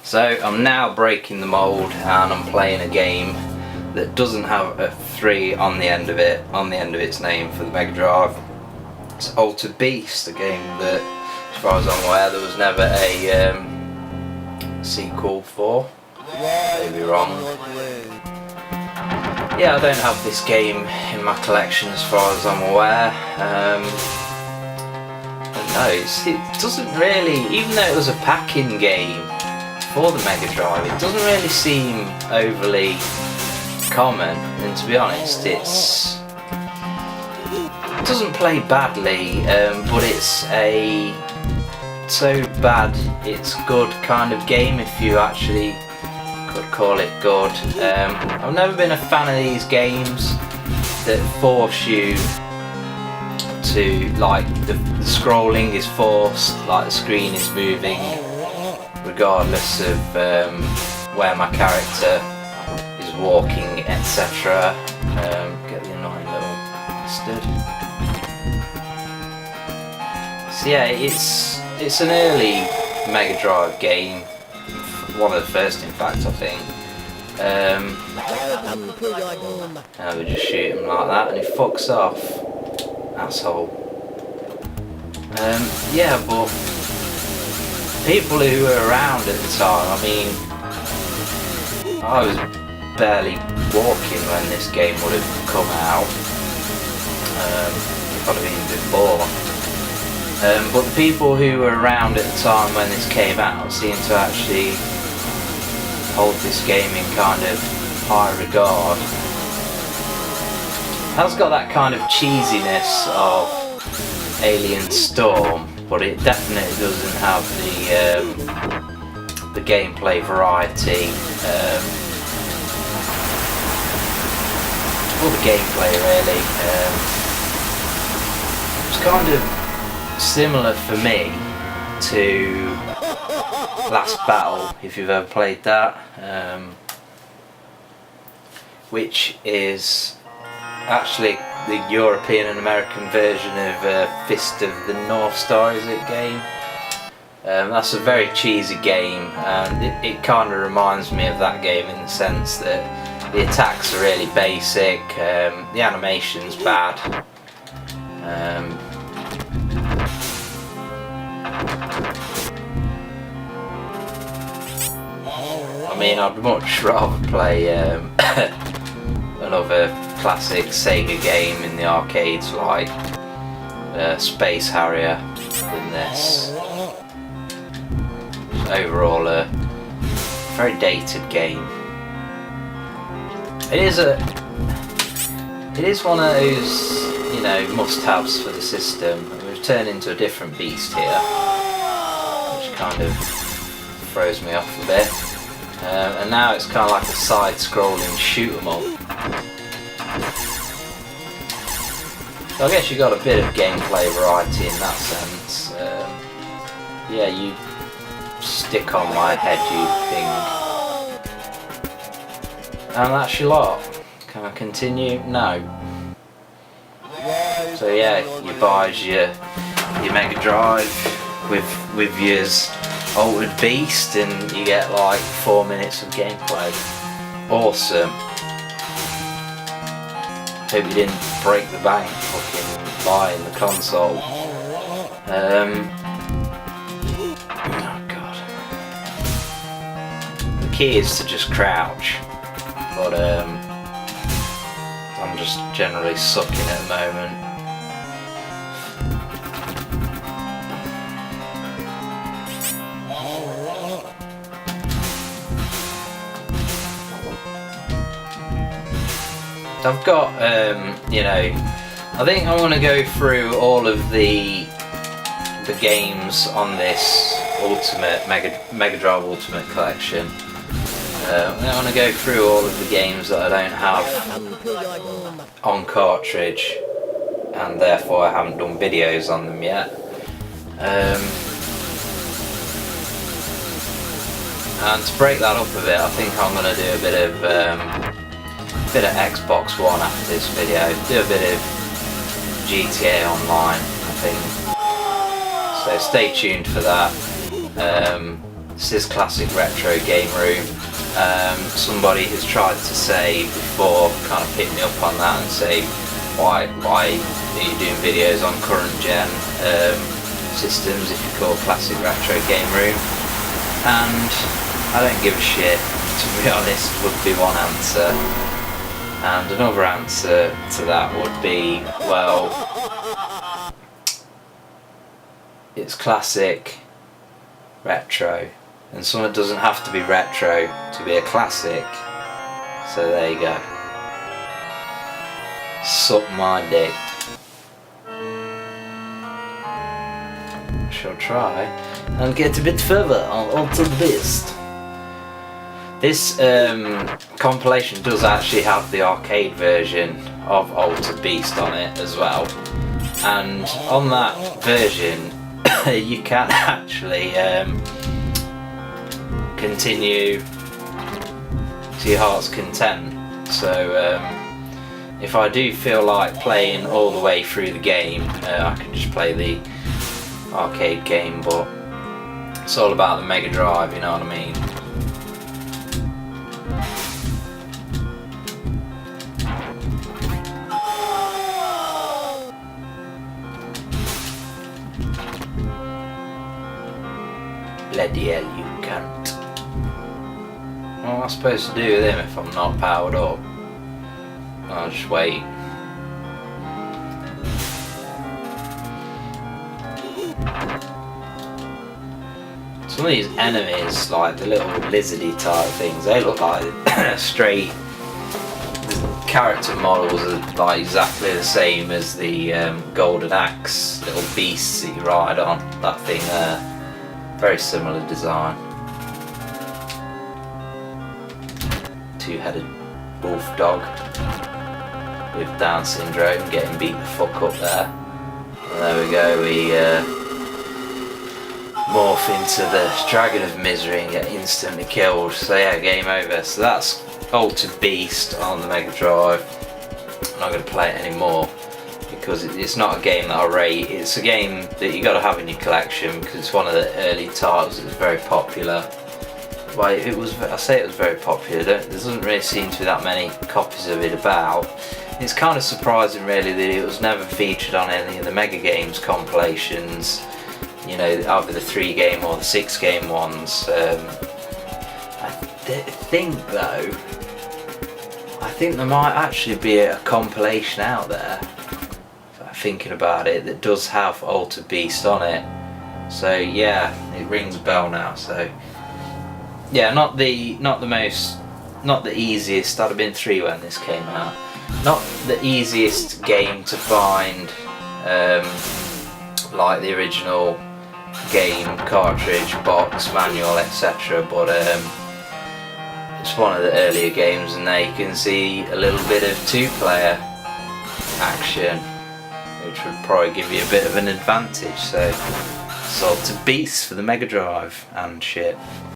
So I'm now breaking the mold and I'm playing a game that doesn't have a 3 on the end of its name for the Megadrive. It's Altered Beast, a game that, as far as I'm aware, there was never a sequel for. Maybe wrong. Yeah, I don't have this game in my collection as far as I'm aware. No, it doesn't really, even though it was a pack-in game for the Megadrive, it doesn't really seem overly common, and to be honest, it doesn't play badly, but it's a so bad it's good kind of game, if you actually could call it good. I've never been a fan of these games that force you to, like, the scrolling is forced, like the screen is moving regardless of where my character is walking, etc. Get the annoying little bastard. So yeah, it's an early Megadrive game, one of the first in fact, I think. And we just shoot him like that and he fucks off, asshole. Yeah, but people who were around at the time, I mean, I was barely walking when this game would have come out. Probably even before. But the people who were around at the time when this came out seem to actually hold this game in kind of high regard. It has got that kind of cheesiness of Alien Storm, but it definitely doesn't have the gameplay variety, or the gameplay really. It's kind of similar for me to Last Battle, if you've ever played that, which is actually the European and American version of Fist of the North Star, is it, game? That's a very cheesy game, and it kind of reminds me of that game in the sense that the attacks are really basic, the animation's bad. I mean, I'd much rather play another classic Sega game in the arcades like Space Harrier than this. Overall, a very dated game. It is one of those, you know, must-haves for the system. We've turned into a different beast here, which kind of throws me off a bit. And now it's kind of like a side-scrolling shoot 'em up. So I guess you got a bit of gameplay variety in that sense. Yeah, you stick on my head, you thing. And that's your lot. Can I continue? No. So yeah, you buys your Megadrive with yours Altered Beast, and you get like 4 minutes of gameplay. Awesome. Hope you didn't break the bank fucking buying the console. Oh god. The key is to just crouch, but I'm just generally sucking at the moment. I've got, you know, I think I'm going to go through all of the games on this Megadrive Ultimate Collection. I'm going to go through all of the games that I don't have on cartridge, and therefore I haven't done videos on them yet. And to break that up a bit, I think I'm going to do a bit of Xbox One after this video, do a bit of GTA Online, I think. So stay tuned for that. This is classic retro game room. Somebody has tried to say before, kind of pick me up on that and say, why are you doing videos on current gen systems if you call classic retro game room? And I don't give a shit, to be honest, would be one answer. And another answer to that would be, well, it's classic retro, and something doesn't have to be retro to be a classic, so there you go. Suck my dick. Shall try and get a bit further on Altered Beast. This compilation does actually have the arcade version of Altered Beast on it as well, and on that version you can actually continue to your heart's content. So if I do feel like playing all the way through the game, I can just play the arcade game, but it's all about the Megadrive, you know what I mean? Bloody hell, you cunt. What am I supposed to do with him if I'm not powered up? I'll just wait. Some of these enemies, like the little lizardy type things, they look like straight. The character models are like exactly the same as the golden axe little beasts that you ride on. That thing there. Very similar design. Two-headed wolf dog with Down syndrome getting beat the fuck up there. And there we go, we morph into the Dragon of Misery and get instantly killed. So yeah, game over. So that's Altered Beast on the Megadrive. I'm not going to play it anymore, because it's not a game that I rate. It's a game that you got to have in your collection because it's one of the early titles that was very popular. Well, I say it was very popular. There doesn't really seem to be that many copies of it about. It's kind of surprising, really, that it was never featured on any of the Mega Games compilations. You know, either the 3-game or the 6-game ones. I think though, I think there might actually be a compilation out there, thinking about it, that does have Altered Beast on it. So yeah, it rings a bell now. So yeah, not the easiest. I'd have been 3 when this came out. Not the easiest game to find, like the original game cartridge, box, manual, etc. But it's one of the earlier games, and there you can see a little bit of 2-player action, which would probably give you a bit of an advantage. So, Altered Beast for the Megadrive and shit.